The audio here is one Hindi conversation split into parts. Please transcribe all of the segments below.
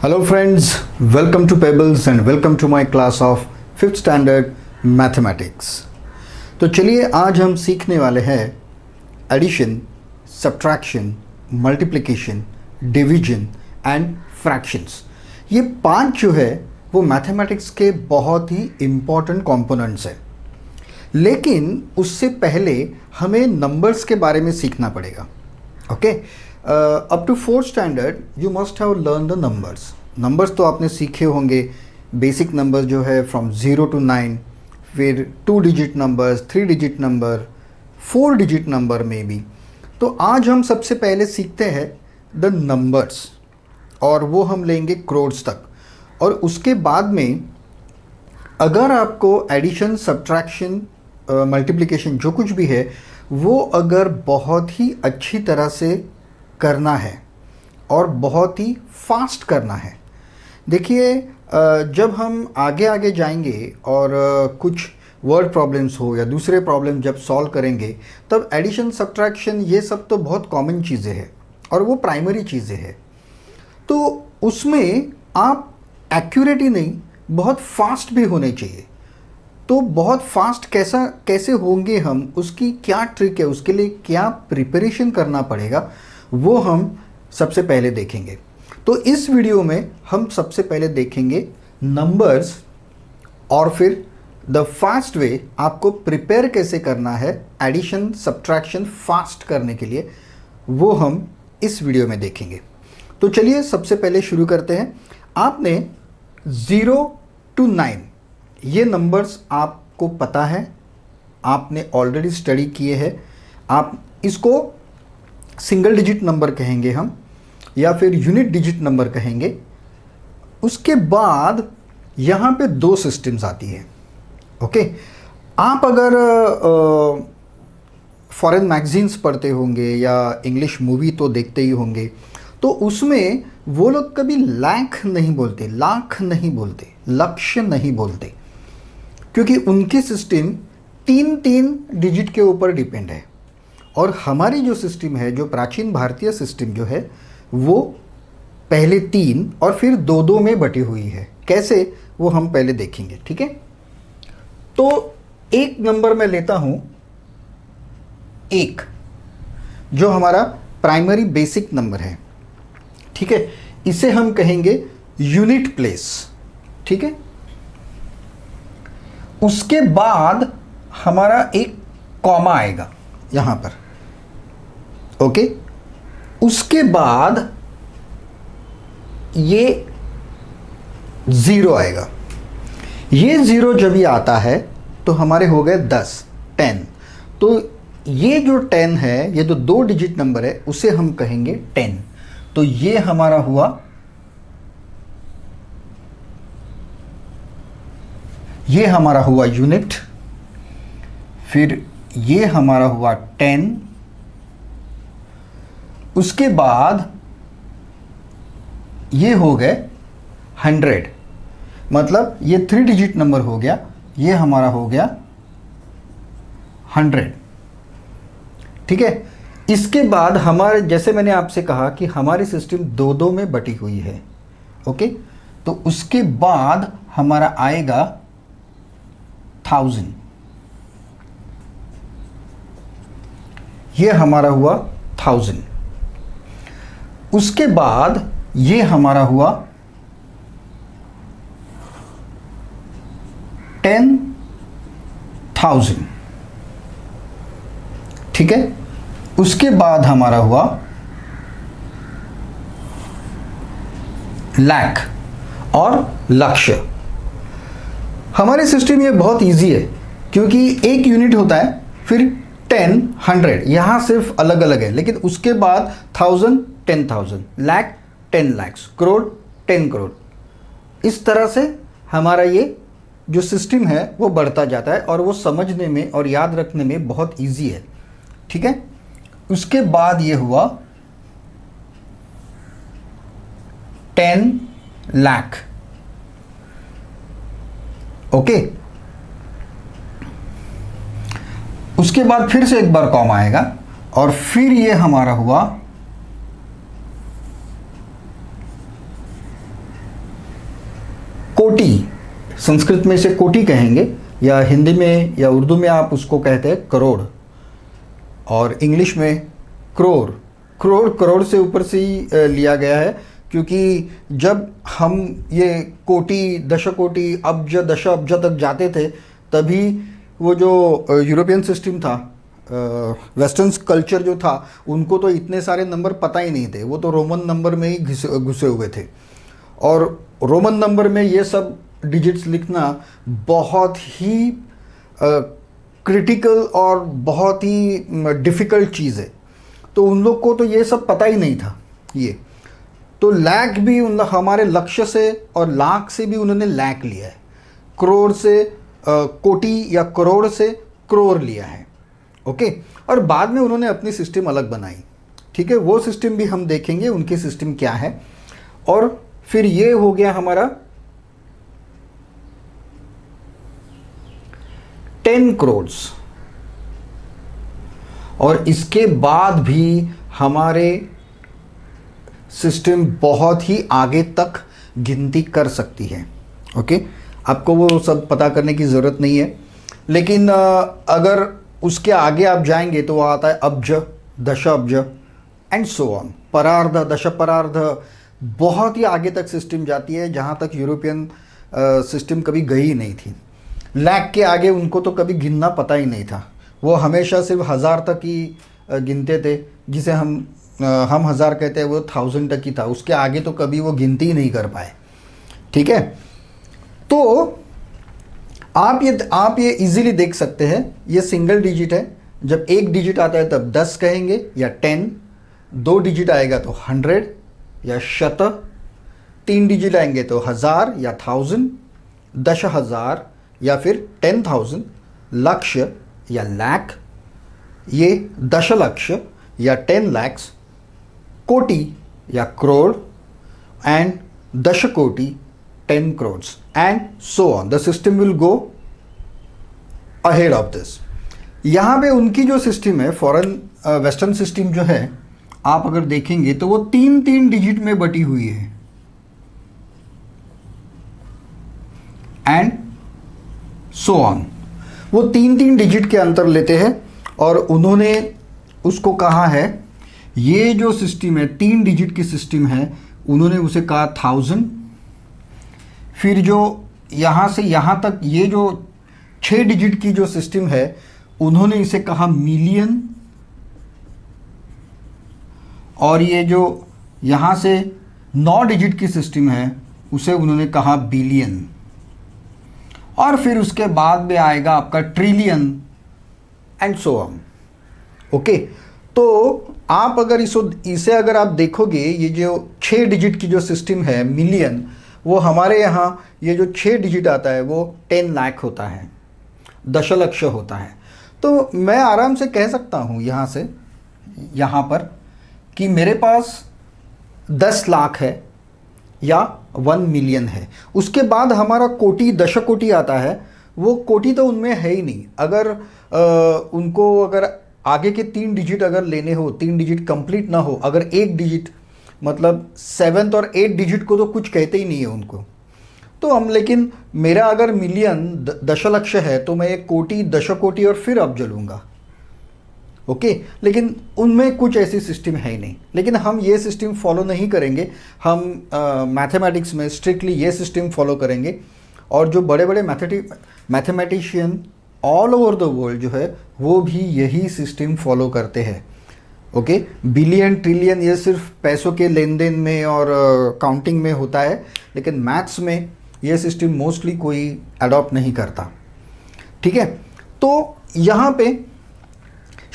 Hello friends, welcome to Pebbles and welcome to my class of 5th standard mathematics. तो चलिए आज हम सीखने वाले हैं addition, subtraction, multiplication, division and fractions. ये 5 जो है वो मैथमेटिक्स के बहुत ही इम्पॉर्टेंट कंपोनेंट्स हैं, लेकिन उससे पहले हमें नंबर्स के बारे में सीखना पड़ेगा। Okay, up to 4th standard you must have learn the numbers तो आपने सीखे होंगे। बेसिक नंबर जो है फ्रॉम 0 to 9, फिर 2 digit numbers, 3 digit number, 4 digit number में भी। तो आज हम सबसे पहले सीखते हैं द नंबर्स, और वो हम लेंगे क्रोड्स तक। और उसके बाद में अगर आपको एडिशन, सब्ट्रैक्शन, मल्टीप्लिकेशन जो कुछ भी है वो अगर बहुत ही अच्छी तरह से करना है और बहुत ही फास्ट करना है। देखिए, जब हम आगे आगे जाएंगे और कुछ वर्ड प्रॉब्लम्स हो या दूसरे प्रॉब्लम जब सॉल्व करेंगे, तब एडिशन, सब्ट्रैक्शन ये सब तो बहुत कॉमन चीज़ें हैं और वो प्राइमरी चीज़ें हैं। तो उसमें आप एक्यूरेट ही नहीं, बहुत फास्ट भी होने चाहिए। तो बहुत फास्ट कैसे होंगे हम, उसकी क्या ट्रिक है, उसके लिए क्या प्रिपरेशन करना पड़ेगा, वो हम सबसे पहले देखेंगे। तो इस वीडियो में हम सबसे पहले देखेंगे नंबर्स, और फिर द फास्ट वे आपको प्रिपेयर कैसे करना है एडिशन, सब्ट्रैक्शन फास्ट करने के लिए, वो हम इस वीडियो में देखेंगे। तो चलिए सबसे पहले शुरू करते हैं। आपने 0 to 9 ये नंबर्स आपको पता है, आपने ऑलरेडी स्टडी किए हैं। आप इसको सिंगल डिजिट नंबर कहेंगे हम, या फिर यूनिट डिजिट नंबर कहेंगे। उसके बाद यहाँ पे 2 सिस्टम्स आती है। ओके, आप अगर फॉरेन मैगजीन्स पढ़ते होंगे या इंग्लिश मूवी तो देखते ही होंगे, तो उसमें वो लोग कभी लाख नहीं बोलते, लाख नहीं बोलते, लक्ष्य नहीं बोलते, क्योंकि उनकी सिस्टम 3 डिजिट के ऊपर डिपेंड है। और हमारी जो सिस्टम है, जो प्राचीन भारतीय सिस्टम जो है, वो पहले 3 और फिर 2 में बटी हुई है। कैसे, वो हम पहले देखेंगे। ठीक है, तो एक नंबर मैं लेता हूं 1, जो हमारा प्राइमरी बेसिक नंबर है। ठीक है, इसे हम कहेंगे यूनिट प्लेस। ठीक है, उसके बाद हमारा एक कॉमा आएगा यहां पर। ओके, उसके बाद ये 0 आएगा। ये 0 जब ये आता है तो हमारे हो गए 10। तो ये जो 10 है, ये जो 2 डिजिट नंबर है, उसे हम कहेंगे 10। तो ये हमारा हुआ, ये हमारा हुआ यूनिट, फिर ये हमारा हुआ 10। उसके बाद ये हो गए 100, मतलब ये 3 डिजिट नंबर हो गया, ये हमारा हो गया 100। ठीक है, इसके बाद हमारे, जैसे मैंने आपसे कहा कि हमारी सिस्टम 2 में बटी हुई है। ओके, तो उसके बाद हमारा आएगा 1000। ये हमारा हुआ 1000। उसके बाद ये हमारा हुआ 10,000। ठीक है, उसके बाद हमारा हुआ लाख और लक्ष्य। हमारे सिस्टम ये बहुत इजी है, क्योंकि एक यूनिट होता है, फिर 10, 100, यहाँ सिर्फ अलग अलग है, लेकिन उसके बाद 1000, 10,000, लाख, 10 लाख, करोड़, 10 करोड़। इस तरह से हमारा ये जो सिस्टम है वो बढ़ता जाता है, और वो समझने में और याद रखने में बहुत इजी है। ठीक है, उसके बाद ये हुआ 10 लाख। ओके, उसके बाद फिर से एक बार कॉमा आएगा, और फिर ये हमारा हुआ कोटि, संस्कृत में इसे कोटि कहेंगे, या हिंदी में या उर्दू में आप उसको कहते हैं करोड़, और इंग्लिश में करोड़। करोड़ करोड़ से ऊपर से ही लिया गया है, क्योंकि जब हम ये कोटि, दशकोटि, अब्ज, दश अब्ज तक जाते थे, तभी वो जो यूरोपियन सिस्टम था, वेस्टर्न कल्चर जो था, उनको तो इतने सारे नंबर पता ही नहीं थे। वो तो रोमन नंबर में ही घुसे हुए थे, और रोमन नंबर में ये सब डिजिट्स लिखना बहुत ही क्रिटिकल और बहुत ही डिफ़िकल्ट चीज़ है। तो उन लोग को तो ये सब पता ही नहीं था। ये तो लाख भी हमारे लक्ष्य से और लाख से भी उन्होंने लाख लिया है, करोड़ से कोटि या करोड़ से करोड़ लिया है। ओके, और बाद में उन्होंने अपनी सिस्टम अलग बनाई। ठीक है, वो सिस्टम भी हम देखेंगे, उनकी सिस्टम क्या है। और फिर ये हो गया हमारा 10 करोड़, और इसके बाद भी हमारे सिस्टम बहुत ही आगे तक गिनती कर सकती है। ओके, आपको वो सब पता करने की ज़रूरत नहीं है, लेकिन अगर उसके आगे आप जाएंगे तो वो आता है अब्ज, दश अब्ज एंड सो ऑन, परार्ध, दश परार्ध, बहुत ही आगे तक सिस्टम जाती है, जहाँ तक यूरोपियन सिस्टम कभी गई नहीं थी। लाख के आगे उनको तो कभी गिनना पता ही नहीं था। वो हमेशा सिर्फ 1000 तक ही गिनते थे, जिसे हम 1000 कहते हैं, वो 1000 तक ही था। उसके आगे तो कभी वो गिनती ही नहीं कर पाए। ठीक है, तो आप ये इजीली देख सकते हैं, ये सिंगल डिजिट है। जब एक डिजिट आता है तब 10 कहेंगे या 10, 2 डिजिट आएगा तो 100 या शत, 3 डिजिट आएंगे तो 1000 या 1000, 10,000 या फिर 10,000, लक्ष्य या लाख, ये दशलक्ष या 10 lakhs, कोटि या crore, and दशकोटि 10 crores, and so on. The system will go ahead of this. यहाँ पे उनकी जो सिस्टम है, फॉरेन वेस्टर्न सिस्टम जो है, आप अगर देखेंगे तो वो 3 डिजिट में बटी हुई है, एंड सो ऑन। वो 3 डिजिट के अंतर लेते हैं, और उन्होंने उसको कहा है, ये जो सिस्टम है 3 डिजिट की सिस्टम है, उन्होंने उसे कहा 1000। फिर जो यहाँ से यहाँ तक ये जो 6 डिजिट की जो सिस्टम है, उन्होंने इसे कहा मिलियन, और ये जो यहाँ से 9 डिजिट की सिस्टम है, उसे उन्होंने कहा बिलियन, और फिर उसके बाद में आएगा आपका trillion and so on. Okay, तो आप अगर इसे अगर आप देखोगे, ये जो 6 डिजिट की जो सिस्टम है मिलियन, वो हमारे यहाँ ये जो 6 डिजिट आता है वो 10 लाख होता है, दशलक्ष होता है। तो मैं आराम से कह सकता हूँ यहाँ से यहाँ पर कि मेरे पास 10 लाख है या 1 मिलियन है। उसके बाद हमारा कोटि, दशकोटि आता है, वो कोटि तो उनमें है ही नहीं। अगर उनको अगर आगे के 3 डिजिट अगर लेने हो, 3 डिजिट कंप्लीट ना हो, अगर 1 डिजिट मतलब 7th और 8 डिजिट को तो कुछ कहते ही नहीं है उनको, तो हम, लेकिन मेरा अगर मिलियन दशलक्ष है तो मैं एक कोटि, दशकोटि और फिर अब जलूँगा। ओके, लेकिन उनमें कुछ ऐसी सिस्टम है ही नहीं। लेकिन हम ये सिस्टम फॉलो नहीं करेंगे, हम मैथमेटिक्स में स्ट्रिक्टली ये सिस्टम फॉलो करेंगे। और जो बड़े बड़े mathematician all over the world जो है, वो भी यही सिस्टम फॉलो करते हैं। ओके, बिलियन, ट्रिलियन ये सिर्फ पैसों के लेन देन में और काउंटिंग में होता है, लेकिन मैथ्स में ये सिस्टम मोस्टली कोई अडॉप्ट नहीं करता। ठीक है, तो यहाँ पे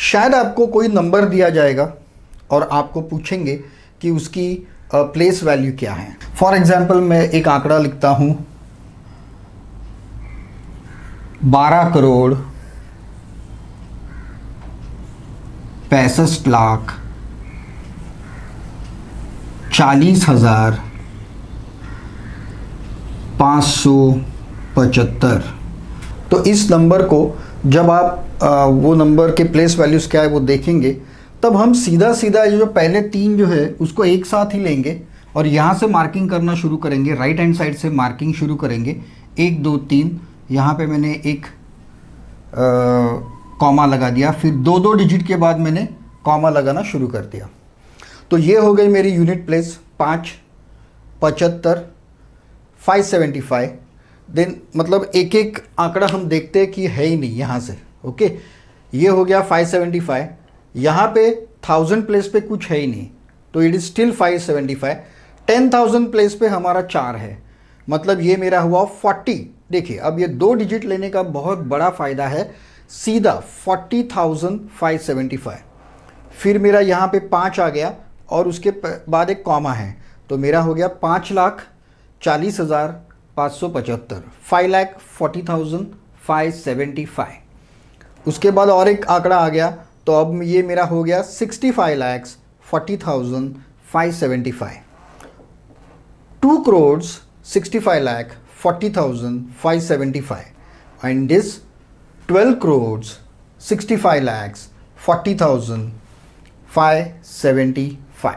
शायद आपको कोई नंबर दिया जाएगा और आपको पूछेंगे कि उसकी प्लेस वैल्यू क्या है। फॉर एग्जाम्पल मैं एक आंकड़ा लिखता हूँ 12 करोड़ 65 लाख 40,575। तो इस नंबर को जब आप वो नंबर के प्लेस वैल्यूज़ क्या है वो देखेंगे, तब हम सीधा सीधा ये जो पहले 3 जो है उसको एक साथ ही लेंगे और यहाँ से मार्किंग करना शुरू करेंगे, राइट हैंड साइड से मार्किंग शुरू करेंगे। 1 2 3, यहाँ पे मैंने एक कॉमा लगा दिया, फिर 2 डिजिट के बाद मैंने कॉमा लगाना शुरू कर दिया। तो ये हो गई मेरी यूनिट प्लेस 5 75 575। देन मतलब एक एक आंकड़ा हम देखते हैं कि है ही नहीं यहाँ से। ओके, ये हो गया 575। यहाँ पे 1000 प्लेस पे कुछ है ही नहीं, तो इट इज स्टिल 575। 10,000 प्लेस पे हमारा 4 है, मतलब ये मेरा हुआ 40। देखिए अब ये 2 डिजिट लेने का बहुत बड़ा फायदा है, सीधा 40,575। फिर मेरा यहाँ पे 5 आ गया और उसके बाद एक कॉमा है, तो मेरा हो गया 5,40,575, 5,40,575। उसके बाद और एक आंकड़ा आ गया, तो अब ये मेरा हो गया 65,40,575। 2,65,40,575 and this 12,65,40,575।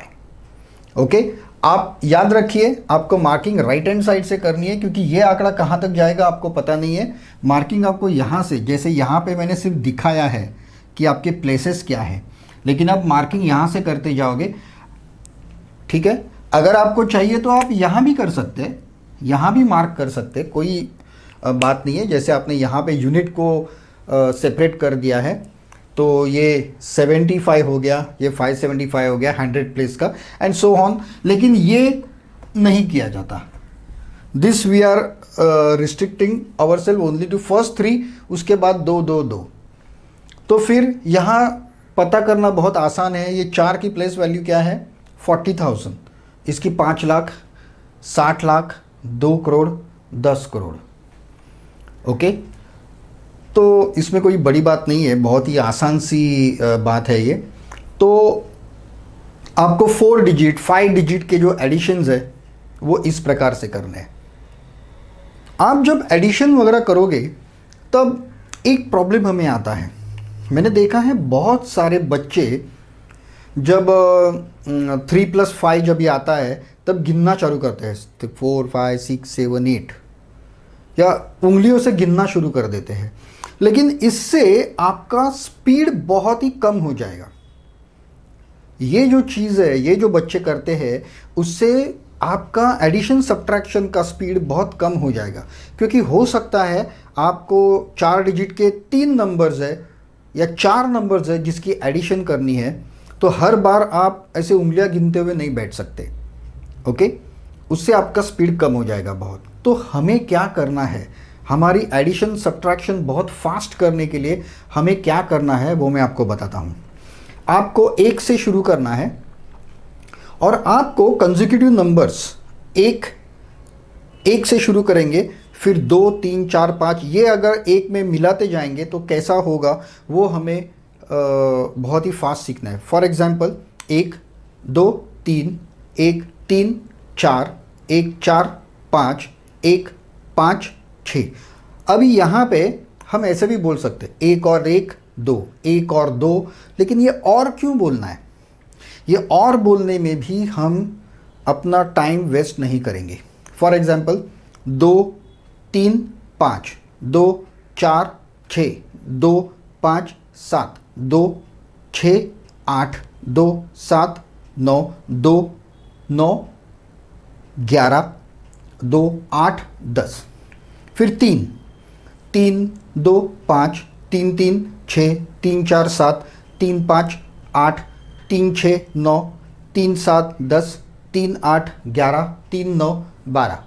ओके, आप याद रखिए आपको मार्किंग राइट हैंड साइड से करनी है, क्योंकि ये आंकड़ा कहाँ तक जाएगा आपको पता नहीं है। मार्किंग आपको यहाँ से, जैसे यहाँ पे मैंने सिर्फ दिखाया है कि आपके प्लेसेस क्या है, लेकिन आप मार्किंग यहाँ से करते जाओगे। ठीक है, अगर आपको चाहिए तो आप यहाँ भी कर सकते हैं, यहाँ भी मार्क कर सकते हैं, कोई बात नहीं है। जैसे आपने यहाँ पे यूनिट को सेपरेट कर दिया है, तो ये 75 हो गया, ये 575 हो गया 100 प्लेस का, एंड सो ऑन। लेकिन ये नहीं किया जाता। This we are restricting our self only to first 3, उसके बाद 2 2 2। तो फिर यहाँ पता करना बहुत आसान है। ये 4 की प्लेस वैल्यू क्या है? 40,000। इसकी 5 लाख, 60 लाख, 2 करोड़, 10 करोड़। ओके, तो इसमें कोई बड़ी बात नहीं है, बहुत ही आसान सी बात है ये। तो आपको 4 डिजिट 5 डिजिट के जो एडिशंस है वो इस प्रकार से करने हैं। आप जब एडिशन वगैरह करोगे तब एक प्रॉब्लम हमें आता है। मैंने देखा है बहुत सारे बच्चे जब 3+5 जब ये आता है तब गिनना चालू करते हैं, 4 5 6 7 8, या उंगलियों से गिनना शुरू कर देते हैं। लेकिन इससे आपका स्पीड बहुत ही कम हो जाएगा। ये जो चीज़ है, ये जो बच्चे करते हैं, उससे आपका एडिशन सब्ट्रैक्शन का स्पीड बहुत कम हो जाएगा। क्योंकि हो सकता है आपको 4 डिजिट के 3 नंबर्स है या 4 नंबर्स है जिसकी एडिशन करनी है, तो हर बार आप ऐसे उंगलियां गिनते हुए नहीं बैठ सकते। ओके, उससे आपका स्पीड कम हो जाएगा बहुत। तो हमें क्या करना है, हमारी एडिशन सब्ट्रैक्शन बहुत फास्ट करने के लिए हमें क्या करना है वो मैं आपको बताता हूँ। आपको 1 से शुरू करना है और आपको कंसेक्यूटिव नंबर्स एक से शुरू करेंगे, फिर 2 3 4 5, ये अगर एक में मिलाते जाएंगे तो कैसा होगा वो हमें बहुत ही फास्ट सीखना है। For example 1 2 3 1 3 4 1 4 5 1 5 6। अभी यहाँ पे हम ऐसे भी बोल सकते 1 और 1 2, 1 और 2, लेकिन ये और क्यों बोलना है? ये और बोलने में भी हम अपना टाइम वेस्ट नहीं करेंगे। For example 2 3 5 2 4 6 2 5 7 2 6 8 2 7 9 2 9 11 2 8 10। फिर 3 3 2 5 3 3 6 3 4 7 3 5 8 3 6 9 3 7 10 3 8 11 3 9 12।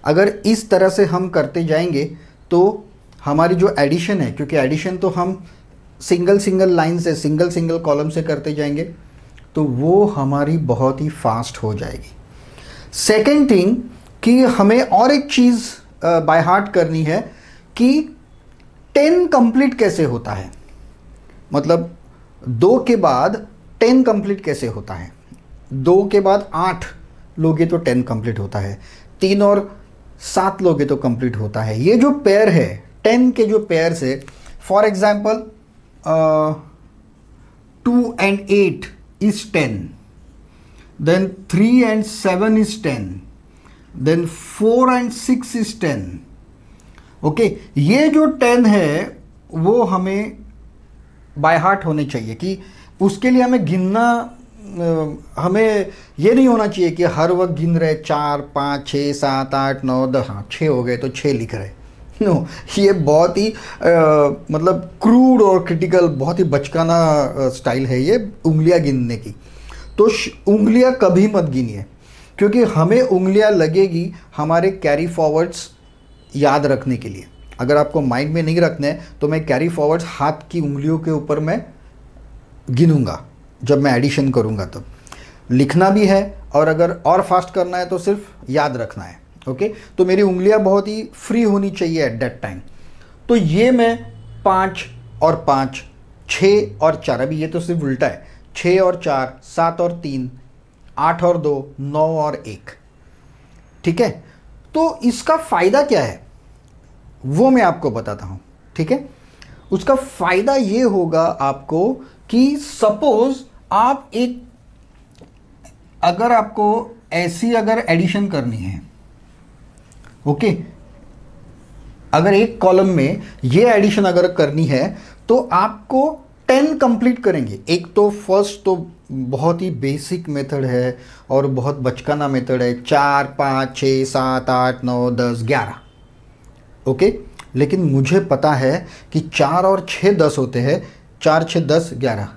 अगर इस तरह से हम करते जाएंगे तो हमारी जो एडिशन है, क्योंकि एडिशन तो हम सिंगल लाइन से सिंगल कॉलम से करते जाएंगे, तो वो हमारी बहुत ही फास्ट हो जाएगी। सेकेंड थिंग कि हमें और एक चीज़ बाय हार्ट करनी है कि 10 कंप्लीट कैसे होता है, मतलब 2 के बाद 10 कंप्लीट कैसे होता है। 2 के बाद 8 लोगे तो 10 कंप्लीट होता है, 3 और 7 लोगे तो कंप्लीट होता है। ये जो पेयर है 10 के जो पेयर से, for example 2 and 8 is 10, then 3 and 7 is 10, then 4 and 6 is 10. Okay, ये जो 10 है वो हमें बाय हार्ट होने चाहिए कि उसके लिए हमें गिनना, हमें ये नहीं होना चाहिए कि हर वक्त गिन रहे 4 5 6 7 8 9 10, हाँ 6 हो गए तो 6 लिख रहे। नो, ये बहुत ही मतलब क्रूड और क्रिटिकल, बहुत ही बचकाना स्टाइल है ये उंगलियां गिनने की। तो उंगलियां कभी मत गिनिए, क्योंकि हमें उंगलियां लगेगी हमारे कैरी फॉरवर्ड्स याद रखने के लिए। अगर आपको माइंड में नहीं रखने हैं तो मैं कैरी फॉरवर्ड्स हाथ की उंगलियों के ऊपर मैं गिनूंगा जब मैं एडिशन करूंगा। तब लिखना भी है, और अगर और फास्ट करना है तो सिर्फ याद रखना है। ओके, तो मेरी उंगलियां बहुत ही फ्री होनी चाहिए एट दैट टाइम। तो ये मैं 5 और 5, 6 और 4, अभी ये तो सिर्फ उल्टा है, 6 और 4, 7 और 3, 8 और 2, 9 और 1। ठीक है, तो इसका फायदा क्या है वो मैं आपको बताता हूं। ठीक है, उसका फायदा ये होगा आपको कि सपोज आप एक, अगर आपको ऐसी अगर एडिशन करनी है, ओके, अगर एक कॉलम में ये एडिशन अगर करनी है तो आपको 10 कंप्लीट करेंगे। एक तो फर्स्ट तो बहुत ही बेसिक मेथड है और बहुत बचकाना मेथड है, 4 5 6 7 8 9 10 11। ओके, लेकिन मुझे पता है कि 4 और 6 10 होते हैं, 4 6 10 11,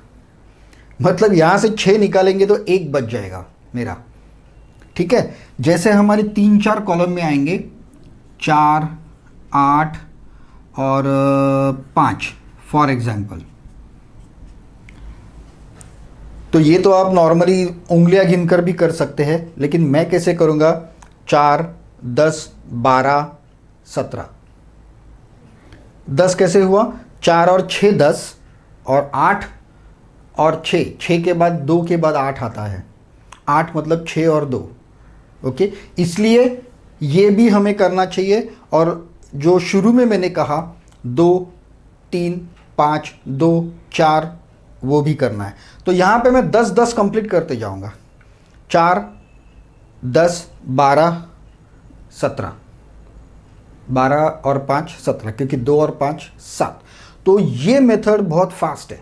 मतलब यहां से 6 निकालेंगे तो 1 बच जाएगा मेरा। ठीक है, जैसे हमारे 3 4 कॉलम में आएंगे 4 8 और 5 फॉर एग्जाम्पल। तो ये तो आप नॉर्मली उंगलियां गिनकर भी कर सकते हैं, लेकिन मैं कैसे करूंगा, 4 10 12 17। 10 कैसे हुआ, 4 और 6 10, और 8 और 6 के बाद 2 के बाद 8 आता है, 8 मतलब 6 और 2। ओके, इसलिए ये भी हमें करना चाहिए। और जो शुरू में मैंने कहा 2 3 5 2 4 वो भी करना है। तो यहां पे मैं 10 10 कंप्लीट करते जाऊंगा, 4 10 12 17, 12 और 5 17, क्योंकि 2 और 5 7। तो ये मेथड बहुत फास्ट है।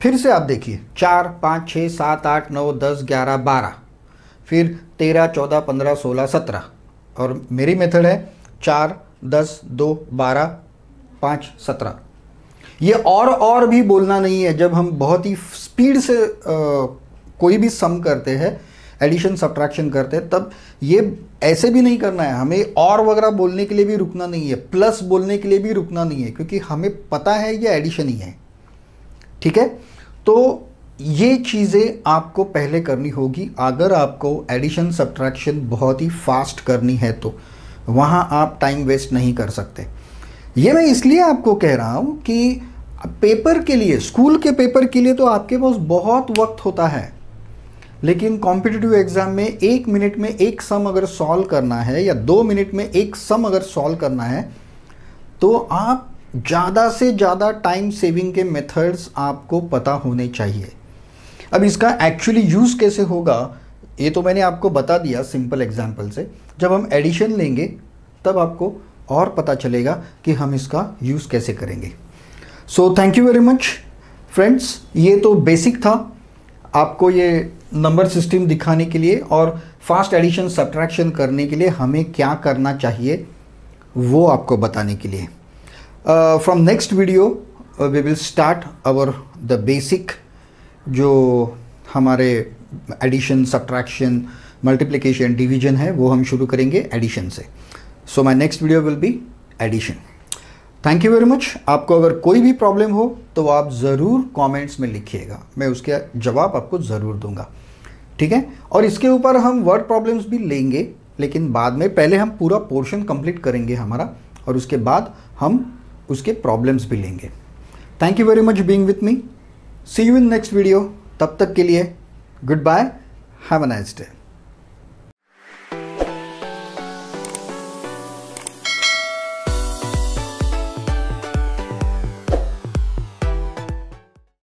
फिर से आप देखिए, 4 5 6 7 8 9 10 11 12, फिर 13 14 15 16 17, और मेरी मेथड है 4 10 2 12 5 17। ये और भी बोलना नहीं है। जब हम बहुत ही स्पीड से कोई भी सम करते हैं, एडिशन सब्ट्रैक्शन करते हैं, तब ये ऐसे भी नहीं करना है। हमें और वगैरह बोलने के लिए भी रुकना नहीं है, प्लस बोलने के लिए भी रुकना नहीं है, क्योंकि हमें पता है ये एडिशन ही है। ठीक है, तो ये चीज़ें आपको पहले करनी होगी अगर आपको एडिशन सब्ट्रैक्शन बहुत ही फास्ट करनी है। तो वहाँ आप टाइम वेस्ट नहीं कर सकते। ये मैं इसलिए आपको कह रहा हूँ कि पेपर के लिए, स्कूल के पेपर के लिए तो आपके पास बहुत वक्त होता है, लेकिन कॉम्पिटिटिव एग्जाम में 1 मिनट में एक सम अगर सॉल्व करना है या 2 मिनट में एक सम अगर सॉल्व करना है, तो आप ज़्यादा से ज़्यादा टाइम सेविंग के मेथड्स आपको पता होने चाहिए। अब इसका एक्चुअली यूज़ कैसे होगा ये तो मैंने आपको बता दिया सिंपल एग्जाम्पल से। जब हम एडिशन लेंगे तब आपको और पता चलेगा कि हम इसका यूज़ कैसे करेंगे। So thank you very much friends. ये तो बेसिक था आपको ये नंबर सिस्टम दिखाने के लिए, और फास्ट एडिशन सब्ट्रैक्शन करने के लिए हमें क्या करना चाहिए वो आपको बताने के लिए। From next video we will start our the basic, जो हमारे एडिशन सब्ट्रैक्शन मल्टीप्लिकेशन डिवीजन है वो हम शुरू करेंगे एडिशन से। So my next video will be addition. Thank you very much. आपको अगर कोई भी प्रॉब्लम हो तो आप ज़रूर कमेंट्स में लिखिएगा, मैं उसके जवाब आपको ज़रूर दूंगा। ठीक है, और इसके ऊपर हम वर्ड प्रॉब्लम्स भी लेंगे, लेकिन बाद में। पहले हम पूरा पोर्शन कंप्लीट करेंगे हमारा, और उसके बाद हम उसके प्रॉब्लम्स भी लेंगे। Thank you very much being with me. See you in next video. तब तक के लिए goodbye, have a nice day.